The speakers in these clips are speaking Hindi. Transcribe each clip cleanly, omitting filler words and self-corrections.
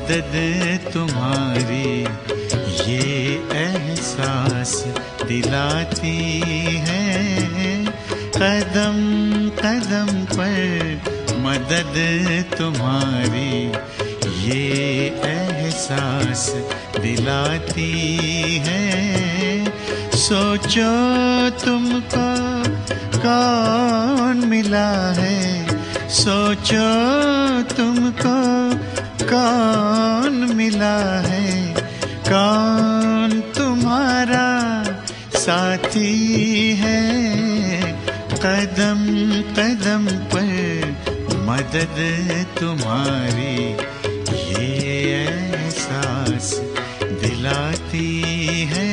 मदद तुम्हारी ये एहसास दिलाती है। कदम कदम पर मदद तुम्हारी ये एहसास दिलाती है। सोचो तुमको कौन मिला है, सोचो तुमको कौन मिला है, कौन तुम्हारा साथी है। कदम कदम पर मदद तुम्हारी ये एहसास दिलाती है।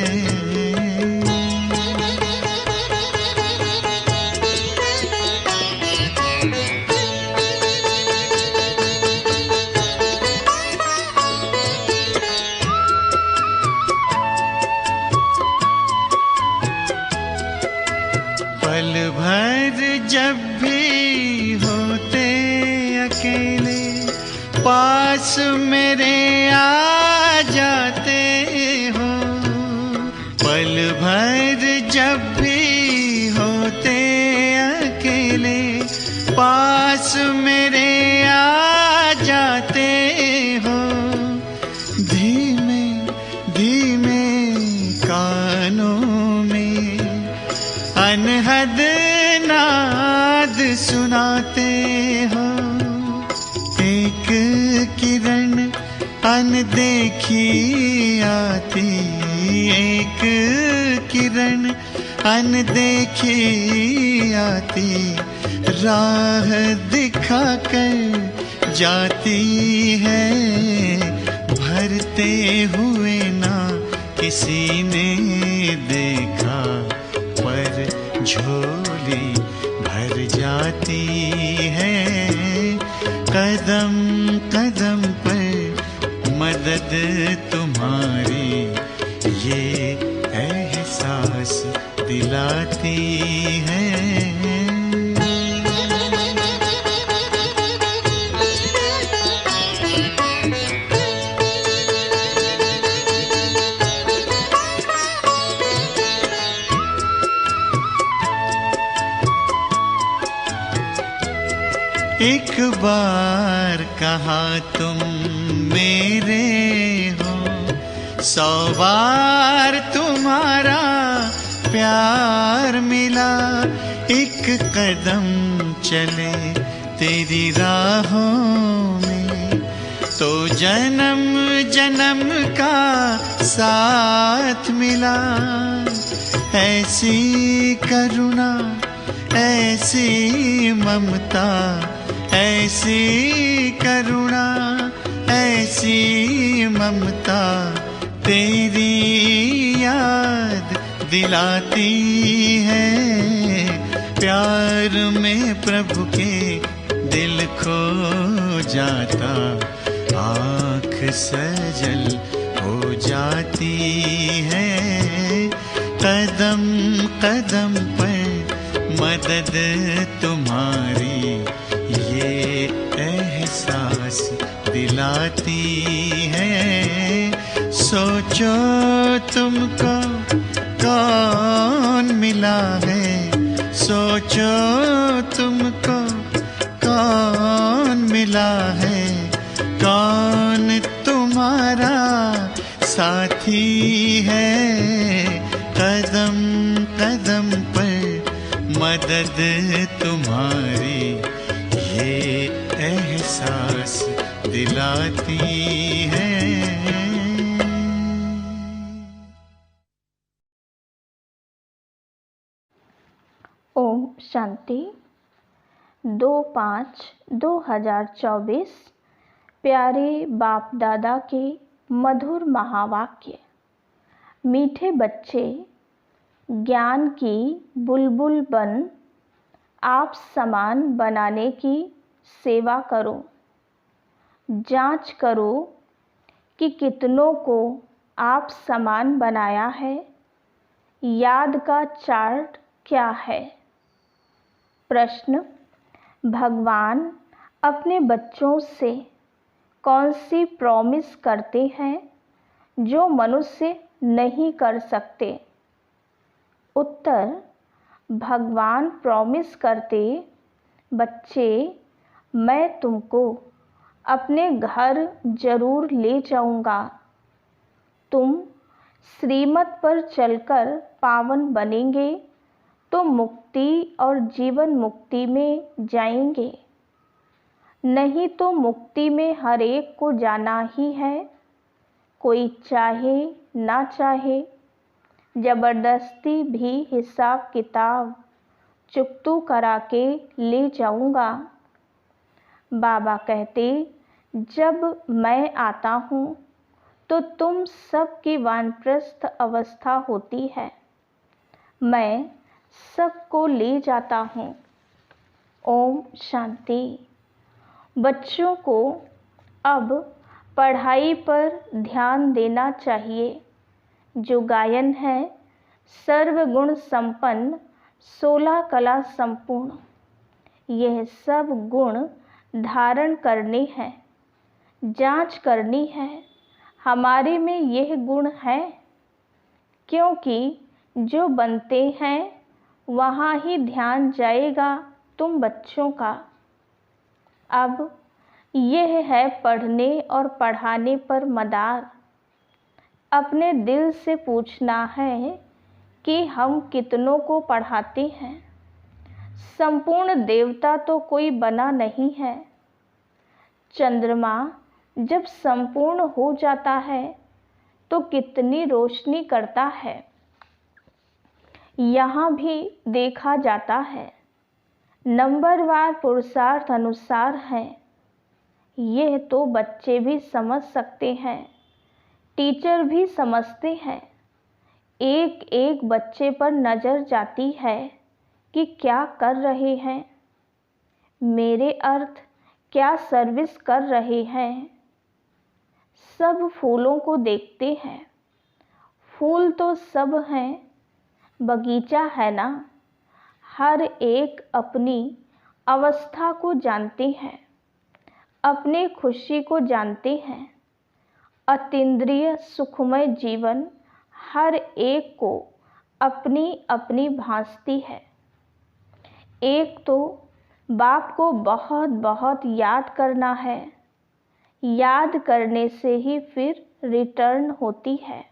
पल भर जब भी होते अकेले पास मेरे आ जाते हो। पल भर जब भी होते अकेले पास मेरे आ जाते हो। धीमे धीमे कानों में अनहद नाद सुनाते हो। एक किरण अनदेखी आती, एक किरण अनदेखी आती, राह दिखाकर जाती है। भरते हुए ना किसी ने देखा पर झोली भर जाती है। कदम कदम पर मदद तुम्हारी ये एहसास दिलाती है। एक बार कहा तुम मेरे हो, 100 बार तुम्हारा प्यार मिला। एक कदम चले तेरी राहों में तो जन्म जन्म का साथ मिला। ऐसी करुणा ऐसी ममता, ऐसी करुणा ऐसी ममता तेरी याद दिलाती है। प्यार में प्रभु के दिल खो जाता, आँख सजल हो जाती है। कदम कदम पर मदद तुम्हारी ये एहसास दिलाती है। सोचो तुमको कौन मिला है, सोचो तुमको कौन मिला है, कौन तुम्हारा साथी है। कदम कदम पर मदद तुम्हारी ये एहसास दिलाती है। ओम शांति। 2/5/2024 प्यारे बाप दादा के मधुर महावाक्य। मीठे बच्चे, ज्ञान की बुलबुल बन आप समान बनाने की सेवा करो। जांच करो कि कितनों को आप समान बनाया है। याद का चार्ट क्या है? प्रश्न: भगवान अपने बच्चों से कौन सी प्रॉमिस करते हैं जो मनुष्य नहीं कर सकते? उत्तर, भगवान प्रॉमिस करते, बच्चे मैं तुमको अपने घर जरूर ले जाऊंगा। तुम श्रीमत पर चलकर पावन बनेंगे तो मुक्ति और जीवन मुक्ति में जाएंगे, नहीं तो मुक्ति में हर एक को जाना ही है, कोई चाहे ना चाहे। जबरदस्ती भी हिसाब किताब चुकतू करा के ले जाऊंगा। बाबा कहते, जब मैं आता हूँ तो तुम सबकी वानप्रस्थ अवस्था होती है, मैं सबको ले जाता हूँ। ओम शांति। बच्चों को अब पढ़ाई पर ध्यान देना चाहिए। जो गायन है, सर्वगुण संपन्न 16 कला संपूर्ण, यह सब गुण धारण करने हैं। जांच करनी है हमारे में यह गुण है, क्योंकि जो बनते हैं वहाँ ही ध्यान जाएगा तुम बच्चों का। अब यह है पढ़ने और पढ़ाने पर मदार। अपने दिल से पूछना है कि हम कितनों को पढ़ाते हैं। संपूर्ण देवता तो कोई बना नहीं है। चंद्रमा जब संपूर्ण हो जाता है तो कितनी रोशनी करता है, यहाँ भी देखा जाता है। नंबरवार पुरुषार्थ अनुसार है, यह तो बच्चे भी समझ सकते हैं, टीचर भी समझते हैं। एक एक बच्चे पर नज़र जाती है कि क्या कर रहे हैं, मेरे अर्थ क्या सर्विस कर रहे हैं। सब फूलों को देखते हैं, फूल तो सब हैं, बगीचा है ना। हर एक अपनी अवस्था को जानते हैं, अपने खुशी को जानते हैं। अतीन्द्रिय सुखमय जीवन हर एक को अपनी अपनी भांसती है। एक तो बाप को बहुत बहुत याद करना है, याद करने से ही फिर रिटर्न होती है।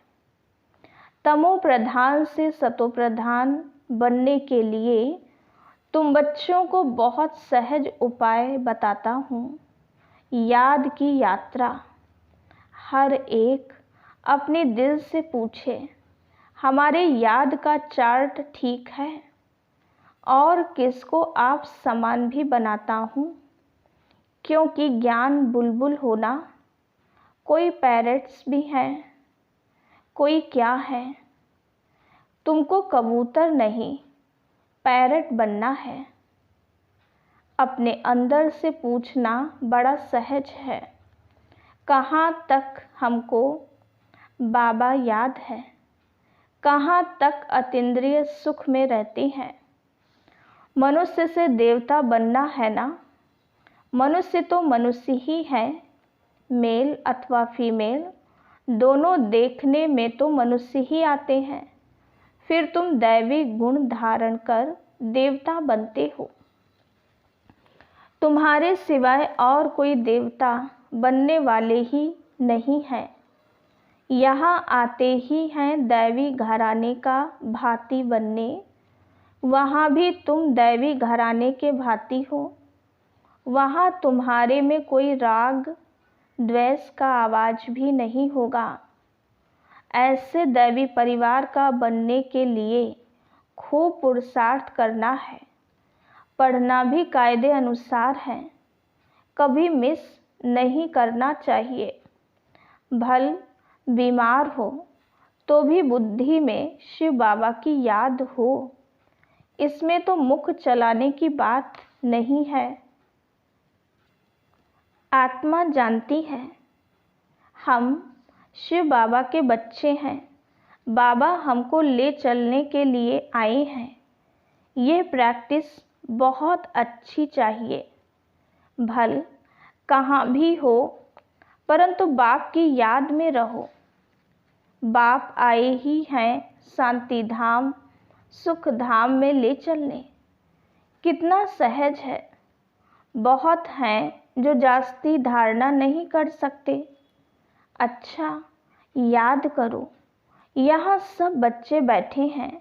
तमो प्रधान से सतो प्रधान बनने के लिए तुम बच्चों को बहुत सहज उपाय बताता हूँ। याद की यात्रा। हर एक अपने दिल से पूछे, हमारे याद का चार्ट ठीक है? और किसको आप समान भी बनाता हूँ, क्योंकि ज्ञान बुलबुल होना। कोई पैरट्स भी हैं, कोई क्या है। तुमको कबूतर नहीं पैरट बनना है। अपने अंदर से पूछना बड़ा सहज है, कहाँ तक हमको बाबा याद है, कहाँ तक अतीन्द्रिय सुख में रहते हैं। मनुष्य से देवता बनना है ना। मनुष्य तो मनुष्य ही है, मेल अथवा फीमेल दोनों देखने में तो मनुष्य ही आते हैं। फिर तुम दैवी गुण धारण कर देवता बनते हो। तुम्हारे सिवाय और कोई देवता बनने वाले ही नहीं हैं। यहाँ आते ही हैं दैवी घराने का भांति बनने। वहाँ भी तुम दैवी घराने के भांति हो। वहाँ तुम्हारे में कोई राग द्वेष का आवाज़ भी नहीं होगा। ऐसे दैवी परिवार का बनने के लिए खूब पुरुषार्थ करना है। पढ़ना भी कायदे अनुसार है, कभी मिस नहीं करना चाहिए। भल बीमार हो तो भी बुद्धि में शिव बाबा की याद हो। इसमें तो मुख चलाने की बात नहीं है। आत्मा जानती है हम शिव बाबा के बच्चे हैं। बाबा हमको ले चलने के लिए आए हैं। ये प्रैक्टिस बहुत अच्छी चाहिए। भल कहाँ भी हो, परंतु बाप की याद में रहो। बाप आए ही हैं शांति धाम, सुख धाम में ले चलने। कितना सहज है। बहुत हैं जो जास्ती धारणा नहीं कर सकते। अच्छा, याद करो, यहाँ सब बच्चे बैठे हैं,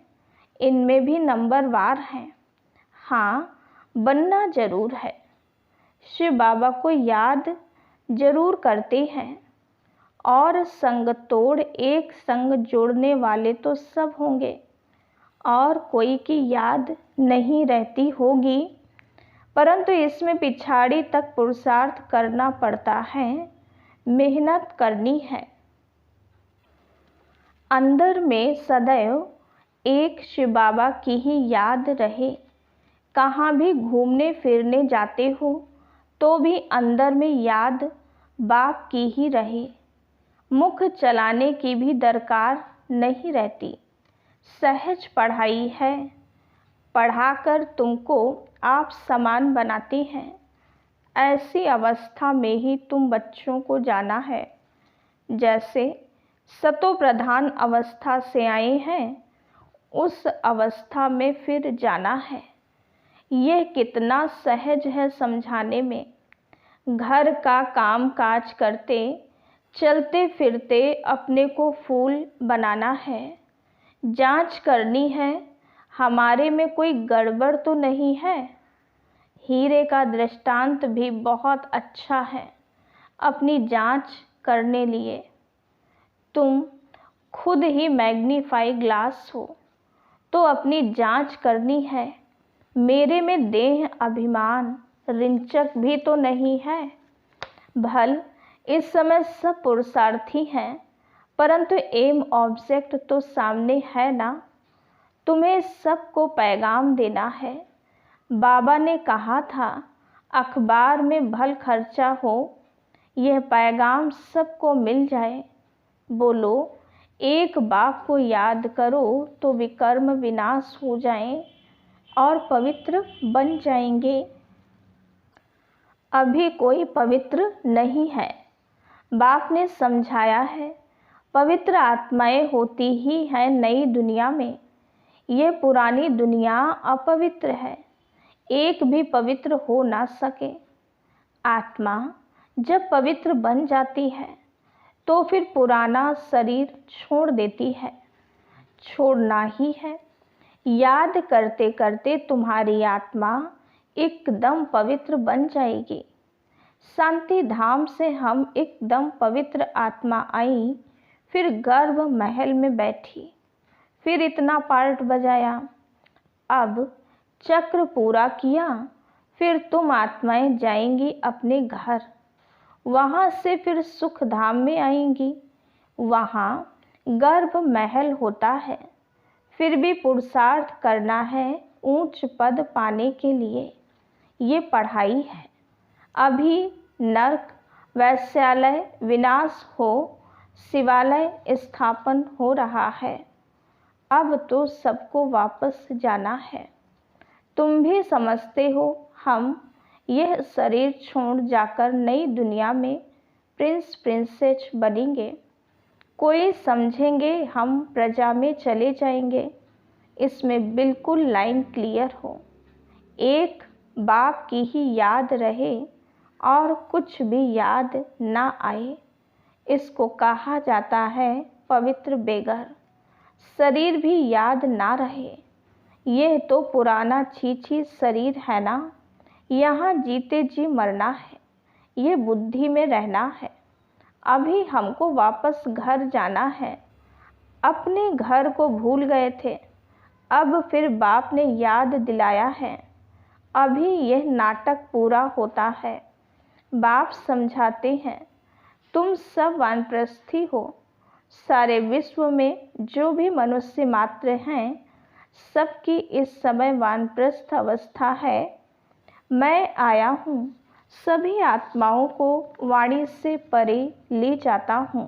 इनमें भी नंबरवार हैं। हाँ, बनना जरूर है। शिव बाबा को याद जरूर करते हैं। और संग तोड़ एक संग जोड़ने वाले तो सब होंगे, और कोई की याद नहीं रहती होगी, परंतु इसमें पिछाड़ी तक पुरुषार्थ करना पड़ता है, मेहनत करनी है। अंदर में सदैव एक शिव बाबा की ही याद रहे। कहाँ भी घूमने फिरने जाते हो तो भी अंदर में याद बाप की ही रहे। मुख चलाने की भी दरकार नहीं रहती। सहज पढ़ाई है। पढ़ाकर तुमको आप समान बनाते हैं। ऐसी अवस्था में ही तुम बच्चों को जाना है। जैसे सतो प्रधान अवस्था से आए हैं, उस अवस्था में फिर जाना है। यह कितना सहज है समझाने में। घर का काम काज करते चलते फिरते अपने को फूल बनाना है। जांच करनी है हमारे में कोई गड़बड़ तो नहीं है। हीरे का दृष्टांत भी बहुत अच्छा है अपनी जांच करने लिए। तुम खुद ही मैग्नीफाई ग्लास हो तो अपनी जांच करनी है। मेरे में देह अभिमान रिंचक भी तो नहीं है। भल इस समय सब पुरुषार्थी हैं, परंतु एम ऑब्जेक्ट तो सामने है ना। तुम्हें सबको पैगाम देना है। बाबा ने कहा था अखबार में भल खर्चा हो, यह पैगाम सबको मिल जाए। बोलो, एक बाप को याद करो तो विकर्म विनाश हो जाएं और पवित्र बन जाएंगे। अभी कोई पवित्र नहीं है। बाप ने समझाया है, पवित्र आत्माएं होती ही हैं नई दुनिया में। ये पुरानी दुनिया अपवित्र है, एक भी पवित्र हो ना सके। आत्मा जब पवित्र बन जाती है तो फिर पुराना शरीर छोड़ देती है। छोड़ना ही है। याद करते करते तुम्हारी आत्मा एकदम पवित्र बन जाएगी। शांति धाम से हम एकदम पवित्र आत्मा आई, फिर गर्भ महल में बैठी, फिर इतना पार्ट बजाया, अब चक्र पूरा किया, फिर तुम आत्माएं जाएंगी अपने घर। वहाँ से फिर सुख धाम में आएंगी। वहाँ गर्भ महल होता है। फिर भी पुरुषार्थ करना है ऊंच पद पाने के लिए। ये पढ़ाई है। अभी नरक वैश्यालय विनाश हो, शिवालय स्थापन हो रहा है। अब तो सबको वापस जाना है। तुम भी समझते हो हम यह शरीर छोड़ जाकर नई दुनिया में प्रिंस प्रिंसेस बनेंगे। कोई समझेंगे हम प्रजा में चले जाएंगे। इसमें बिल्कुल लाइन क्लियर हो। एक बाप की ही याद रहे और कुछ भी याद ना आए। इसको कहा जाता है पवित्र बेगर। शरीर भी याद ना रहे। यह तो पुराना छीछी शरीर है ना। यहाँ जीते जी मरना है, ये बुद्धि में रहना है। अभी हमको वापस घर जाना है। अपने घर को भूल गए थे, अब फिर बाप ने याद दिलाया है। अभी यह नाटक पूरा होता है। बाप समझाते हैं, तुम सब वानप्रस्थी हो। सारे विश्व में जो भी मनुष्य मात्र हैं, सबकी इस समय वानप्रस्थ अवस्था है। मैं आया हूँ, सभी आत्माओं को वाणी से परे ले जाता हूँ।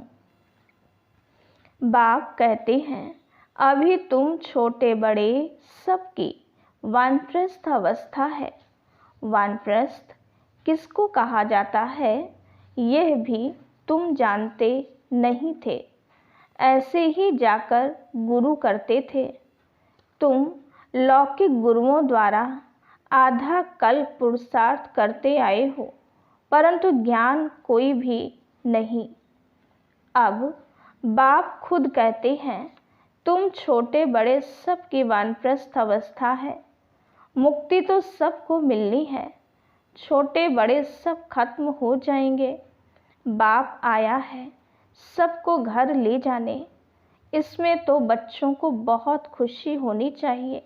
बाप कहते हैं, अभी तुम छोटे बड़े सबकी वानप्रस्थ अवस्था है। वानप्रस्थ किसको कहा जाता है, यह भी तुम जानते नहीं थे, ऐसे ही जाकर गुरु करते थे। तुम लौकिक गुरुओं द्वारा आधा कल्प पुरुषार्थ करते आए हो, परंतु ज्ञान कोई भी नहीं। अब बाप खुद कहते हैं, तुम छोटे बड़े सबकी वानप्रस्थ अवस्था है। मुक्ति तो सबको मिलनी है, छोटे बड़े सब खत्म हो जाएंगे। बाप आया है सबको घर ले जाने। इसमें तो बच्चों को बहुत खुशी होनी चाहिए।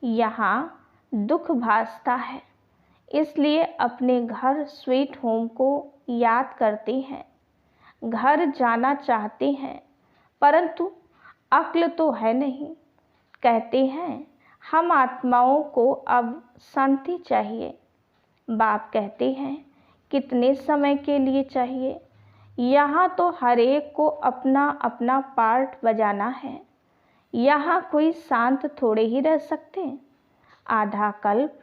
यहाँ दुख भासता है, इसलिए अपने घर स्वीट होम को याद करते हैं। घर जाना चाहते हैं, परंतु अक्ल तो है नहीं। कहते हैं हम आत्माओं को अब शांति चाहिए। बाप कहते हैं कितने समय के लिए चाहिए। यहाँ तो हर एक को अपना अपना पार्ट बजाना है। यहाँ कोई शांत थोड़े ही रह सकते। आधा कल्प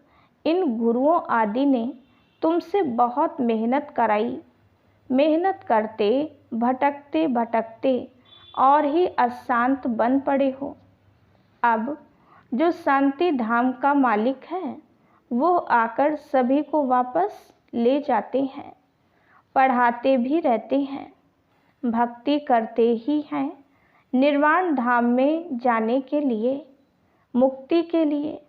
इन गुरुओं आदि ने तुमसे बहुत मेहनत कराई। मेहनत करते भटकते भटकते और ही अशांत बन पड़े हो। अब जो शांति धाम का मालिक है वो आकर सभी को वापस ले जाते हैं, पढ़ाते भी रहते हैं, भक्ति करते ही हैं निर्वाण धाम में जाने के लिए, मुक्ति के लिए।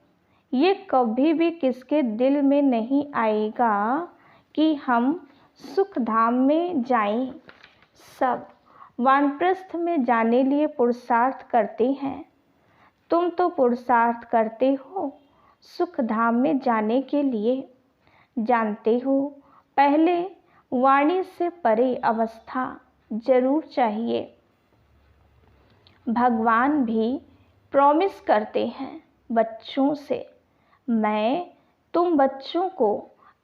ये कभी भी किसके दिल में नहीं आएगा कि हम सुख धाम में जाएं। सब वानप्रस्थ में जाने लिए पुरुषार्थ करते हैं। तुम तो पुरुषार्थ करते हो सुख धाम में जाने के लिए। जानते हो पहले वाणी से परे अवस्था जरूर चाहिए। भगवान भी प्रॉमिस करते हैं बच्चों से, मैं तुम बच्चों को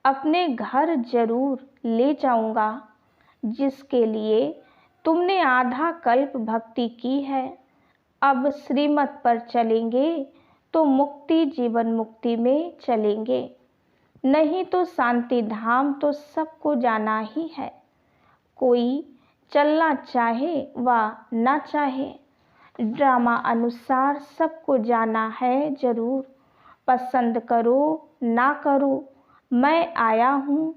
अपने घर जरूर ले जाऊंगा। जिसके लिए तुमने आधा कल्प भक्ति की है, अब श्रीमत पर चलेंगे तो मुक्ति जीवन मुक्ति में चलेंगे, नहीं तो शांति धाम तो सबको जाना ही है। कोई चलना चाहे व ना चाहे, ड्रामा अनुसार सबको जाना है जरूर। पसंद करो ना करो, मैं आया हूँ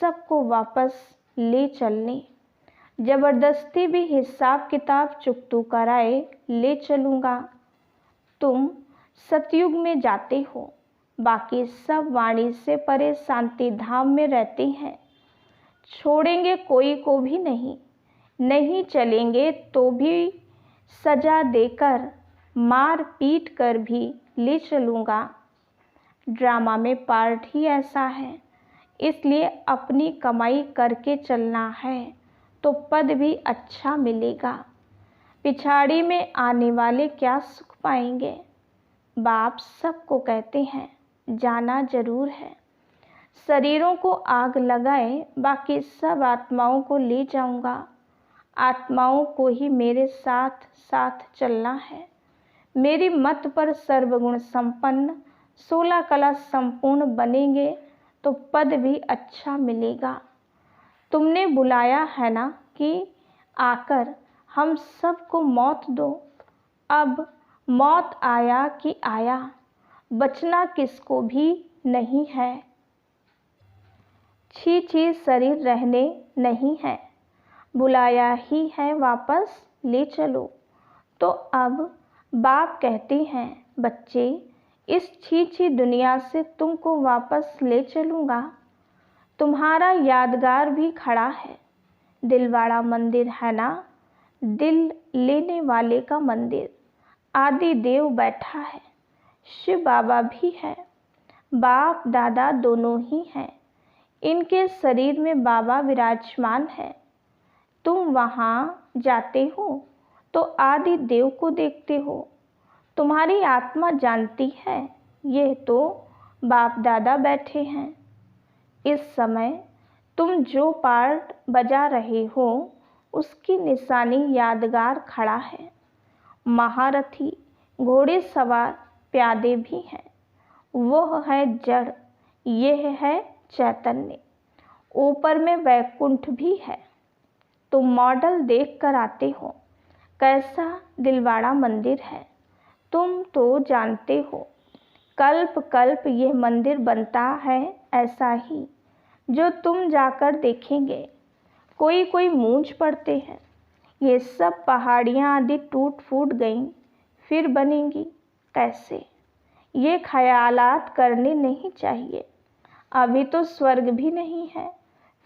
सबको वापस ले चलने। ज़बरदस्ती भी हिसाब किताब चुकतू कराए ले चलूँगा। तुम सतयुग में जाते हो, बाकी सब वाणी से परे शांति धाम में रहते हैं। छोड़ेंगे कोई को भी नहीं, नहीं चलेंगे तो भी सजा देकर मार पीट कर भी ले चलूँगा। ड्रामा में पार्ट ही ऐसा है, इसलिए अपनी कमाई करके चलना है तो पद भी अच्छा मिलेगा। पिछाड़ी में आने वाले क्या सुख पाएंगे। बाप सबको कहते हैं जाना जरूर है। शरीरों को आग लगाए, बाकी सब आत्माओं को ले जाऊंगा। आत्माओं को ही मेरे साथ साथ चलना है। मेरी मत पर सर्वगुण संपन्न 16 कला संपूर्ण बनेंगे तो पद भी अच्छा मिलेगा। तुमने बुलाया है ना कि आकर हम सबको मौत दो। अब मौत आया कि आया, बचना किसको भी नहीं है। छी छी शरीर रहने नहीं है, बुलाया ही है वापस ले चलो। तो अब बाप कहते हैं बच्चे, इस छी छी दुनिया से तुमको वापस ले चलूँगा। तुम्हारा यादगार भी खड़ा है, दिलवाड़ा मंदिर है ना, दिल लेने वाले का मंदिर। आदि देव बैठा है, शिव बाबा भी है, बाप दादा दोनों ही हैं। इनके शरीर में बाबा विराजमान है। तुम वहाँ जाते हो तो आदि देव को देखते हो। तुम्हारी आत्मा जानती है ये तो बाप दादा बैठे हैं। इस समय तुम जो पार्ट बजा रहे हो उसकी निशानी यादगार खड़ा है। महारथी घोड़े सवार प्यादे भी हैं। वह है जड़, यह है चैतन्य। ऊपर में वैकुंठ भी है। तुम मॉडल देख कर आते हो। कैसा दिलवाड़ा मंदिर है, तुम तो जानते हो। कल्प कल्प यह मंदिर बनता है ऐसा ही, जो तुम जाकर देखेंगे। कोई कोई मूंझ पड़ते हैं, ये सब पहाड़ियाँ आदि टूट फूट गईं, फिर बनेंगी कैसे? ये ख्यालात करने नहीं चाहिए। अभी तो स्वर्ग भी नहीं है,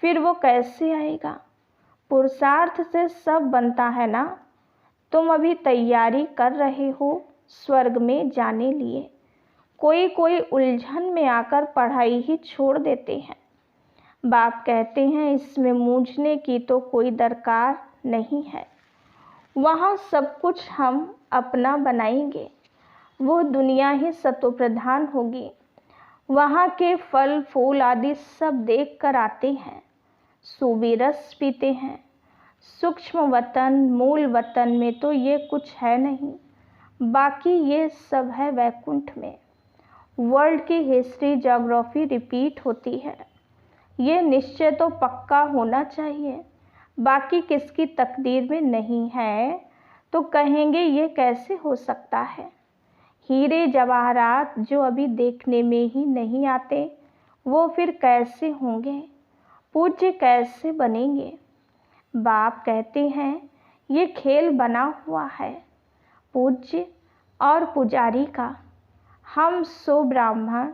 फिर वो कैसे आएगा? पुरुषार्थ से सब बनता है ना। तुम अभी तैयारी कर रहे हो स्वर्ग में जाने लिए। कोई कोई उलझन में आकर पढ़ाई ही छोड़ देते हैं। बाप कहते हैं इसमें मूझने की तो कोई दरकार नहीं है। वहाँ सब कुछ हम अपना बनाएंगे। वो दुनिया ही सतोप्रधान होगी। वहाँ के फल फूल आदि सब देख कर आते हैं, सूबी रस पीते हैं। सूक्ष्म वतन मूल वतन में तो ये कुछ है नहीं, बाकी ये सब है वैकुंठ में। वर्ल्ड की हिस्ट्री ज्योग्राफी रिपीट होती है, ये निश्चय तो पक्का होना चाहिए। बाकी किसकी तकदीर में नहीं है तो कहेंगे ये कैसे हो सकता है। हीरे जवाहरात जो अभी देखने में ही नहीं आते, वो फिर कैसे होंगे, पूज्य कैसे बनेंगे? बाप कहते हैं ये खेल बना हुआ है पूज्य और पुजारी का। हम सो ब्राह्मण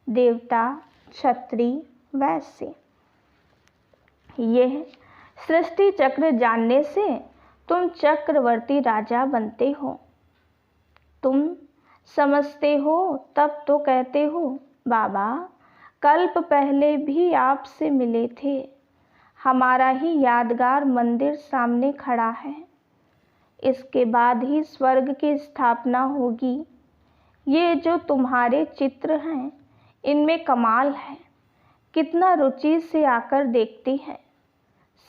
देवता क्षत्रिय वैश्य। यह सृष्टि चक्र जानने से तुम चक्रवर्ती राजा बनते हो। तुम समझते हो तब तो कहते हो बाबा कल्प पहले भी आपसे मिले थे। हमारा ही यादगार मंदिर सामने खड़ा है, इसके बाद ही स्वर्ग की स्थापना होगी। ये जो तुम्हारे चित्र हैं इनमें कमाल है, कितना रुचि से आकर देखते हैं।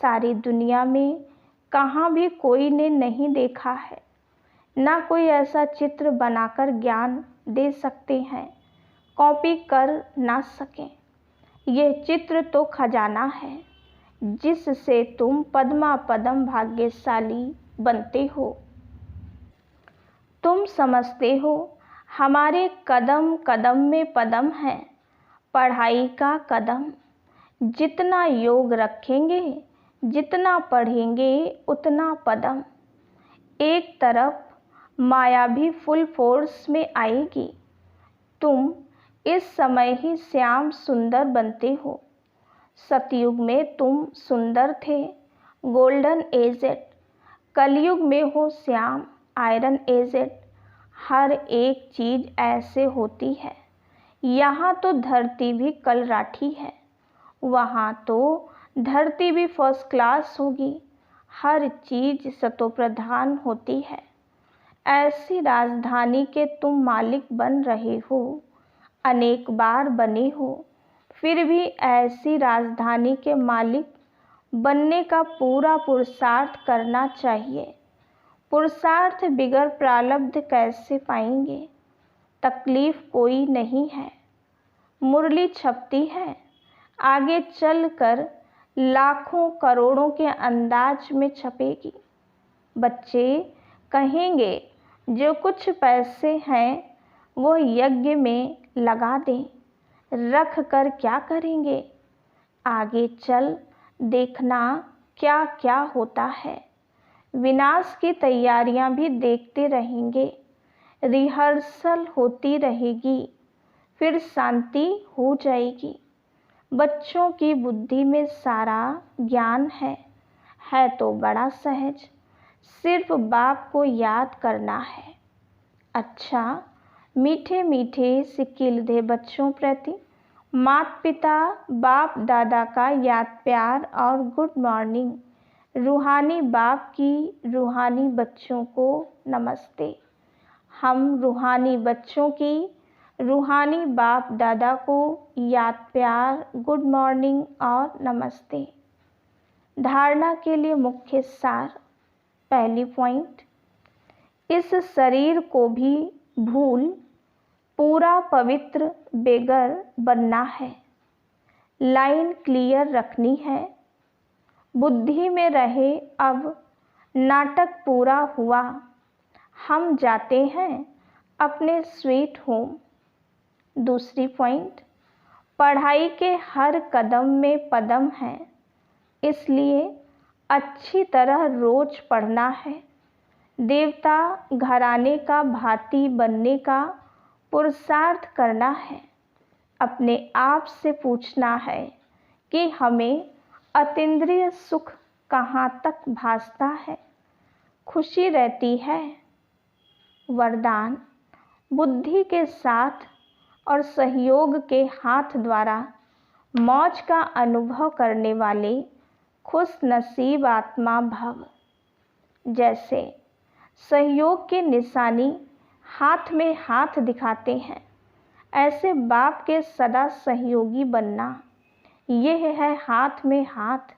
सारी दुनिया में कहाँ भी कोई ने नहीं देखा है, ना कोई ऐसा चित्र बनाकर ज्ञान दे सकते हैं, कॉपी कर ना सकें। यह चित्र तो खजाना है जिससे तुम पद्मा पदम भाग्यशाली बनते हो। तुम समझते हो हमारे कदम कदम में पदम है, पढ़ाई का कदम। जितना योग रखेंगे, जितना पढ़ेंगे उतना पदम। एक तरफ माया भी फुल फोर्स में आएगी। तुम इस समय ही श्याम सुंदर बनते हो। सतयुग में तुम सुंदर थे, गोल्डन एजेड। कलयुग में हो श्याम, आयरन एजेड। हर एक चीज़ ऐसे होती है। यहाँ तो धरती भी कलराठी है, वहाँ तो धरती भी फर्स्ट क्लास होगी। हर चीज़ सतोप्रधान होती है। ऐसी राजधानी के तुम मालिक बन रहे हो, अनेक बार बने हो, फिर भी ऐसी राजधानी के मालिक बनने का पूरा पुरुषार्थ करना चाहिए। पुरुषार्थ बिगर प्रारब्ध कैसे पाएंगे? तकलीफ कोई नहीं है। मुरली छपती है, आगे चलकर लाखों करोड़ों के अंदाज में छपेगी। बच्चे कहेंगे जो कुछ पैसे हैं वो यज्ञ में लगा दें, रख कर क्या करेंगे? आगे चल देखना क्या क्या होता है। विनाश की तैयारियां भी देखते रहेंगे, रिहर्सल होती रहेगी, फिर शांति हो जाएगी। बच्चों की बुद्धि में सारा ज्ञान है तो बड़ा सहज, सिर्फ बाप को याद करना है। अच्छा, मीठे मीठे सिकिलधे बच्चों प्रति माता पिता बाप दादा का याद प्यार और गुड मॉर्निंग। रूहानी बाप की रूहानी बच्चों को नमस्ते। हम रूहानी बच्चों की रूहानी बाप दादा को याद प्यार, गुड मॉर्निंग और नमस्ते। धारणा के लिए मुख्य सार। पहली पॉइंट, इस शरीर को भी भूल पूरा पवित्र बेगर बनना है। लाइन क्लियर रखनी है। बुद्धि में रहे अब नाटक पूरा हुआ, हम जाते हैं अपने स्वीट होम। दूसरी पॉइंट, पढ़ाई के हर कदम में पदम है, इसलिए अच्छी तरह रोज पढ़ना है। देवता घराने का भांति बनने का पुरुषार्थ करना है। अपने आप से पूछना है कि हमें अतीन्द्रिय सुख कहाँ तक भासता है, खुशी रहती है। वरदान, बुद्धि के साथ और सहयोग के हाथ द्वारा मौज का अनुभव करने वाले खुश नसीब आत्मा भव। जैसे सहयोग की निशानी हाथ में हाथ दिखाते हैं, ऐसे बाप के सदा सहयोगी बनना, यह है हाथ में हाथ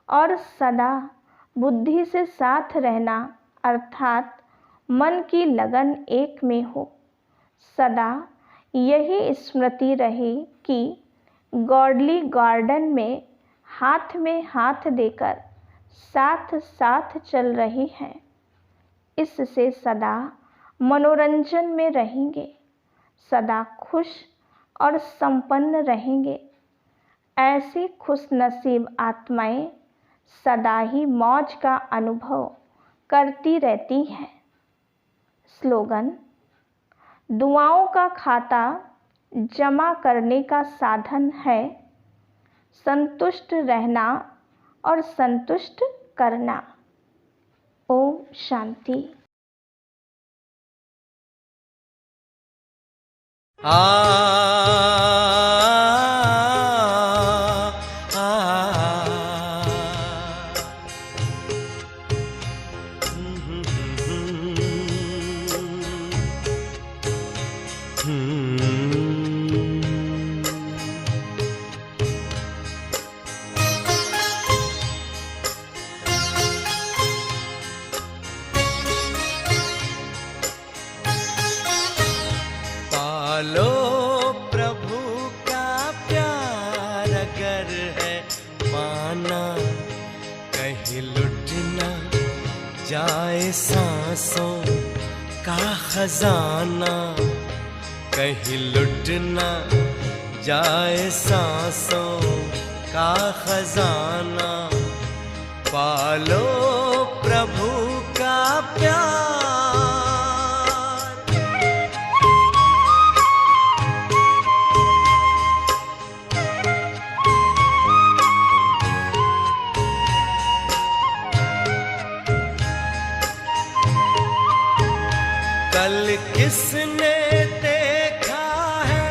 और सदा बुद्धि से साथ रहना, अर्थात मन की लगन एक में हो। सदा यही स्मृति रहे कि गॉडली गार्डन में हाथ में हाथ देकर साथ साथ चल रही हैं। इससे सदा मनोरंजन में रहेंगे, सदा खुश और संपन्न रहेंगे। ऐसी खुश नसीब आत्माएं सदा ही मौज का अनुभव करती रहती हैं। स्लोगन, दुआओं का खाता जमा करने का साधन है संतुष्ट रहना और संतुष्ट करना। ओम शांति। पालो प्रभु का प्यार अगर है पाना, कहीं लुट न जाए सांसों का खजाना, कहीं लुट न जाए सांसों का खजाना। पालो प्रभु का प्यार। कल किसने देखा है,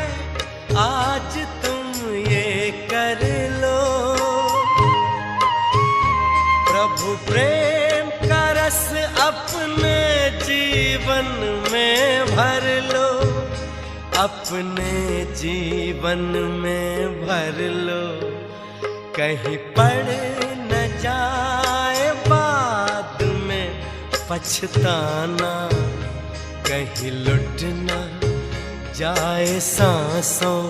आज तुम ये कर लो। प्रभु प्रेम का रस अपने जीवन में भर लो, अपने जीवन में भर लो। कहीं पड़ न जाए बाद में पछताना, कहीं लुट न जाए सांसों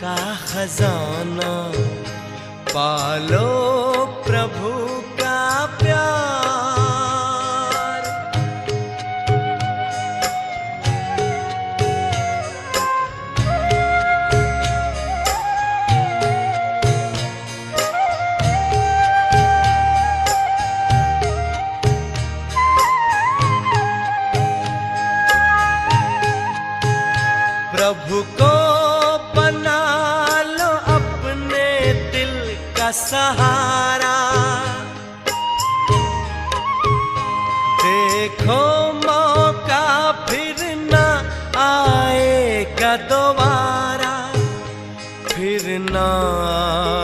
का खजाना। पालो प्रभु का प्यार। प्रभु को बना लो अपने दिल का सहारा। देखो मौका फिर न आएगा दोबारा, फिर न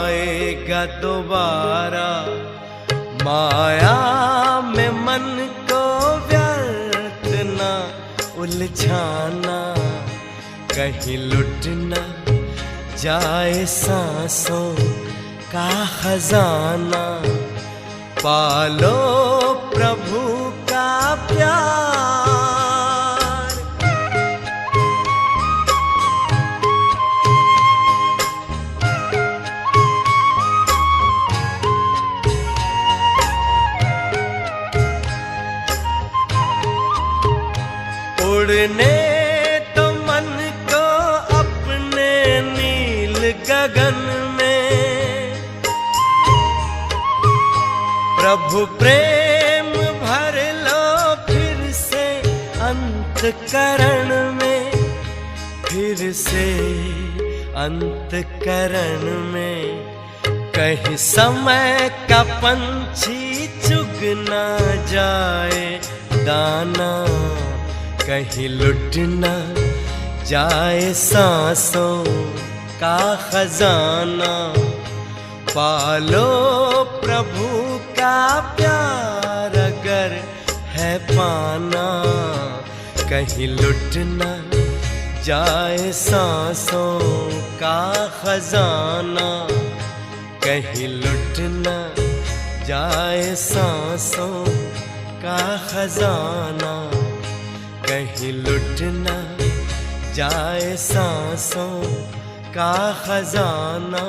आएगा दोबारा। माया में मन को व्यर्थ न उलझाना, कहीं लुट न जाए सांसों का खजाना। पालो प्रभु का प्यार। उड़ने तो मन को अपने नील गगन में, प्रभु प्रेम भर लो फिर से अंतकरण में, फिर से अंतकरण में। कहीं समय का पंछी चुग ना जाए दाना, कहीं लुट ना जाए सांसों का खजाना। पालो प्रभु का प्यार अगर है पाना, कहीं लुट ना जाए सांसों का खजाना, कहीं लुट न जाए सांसों का खजाना, कहीं लुट न जाए सांसों का खजाना।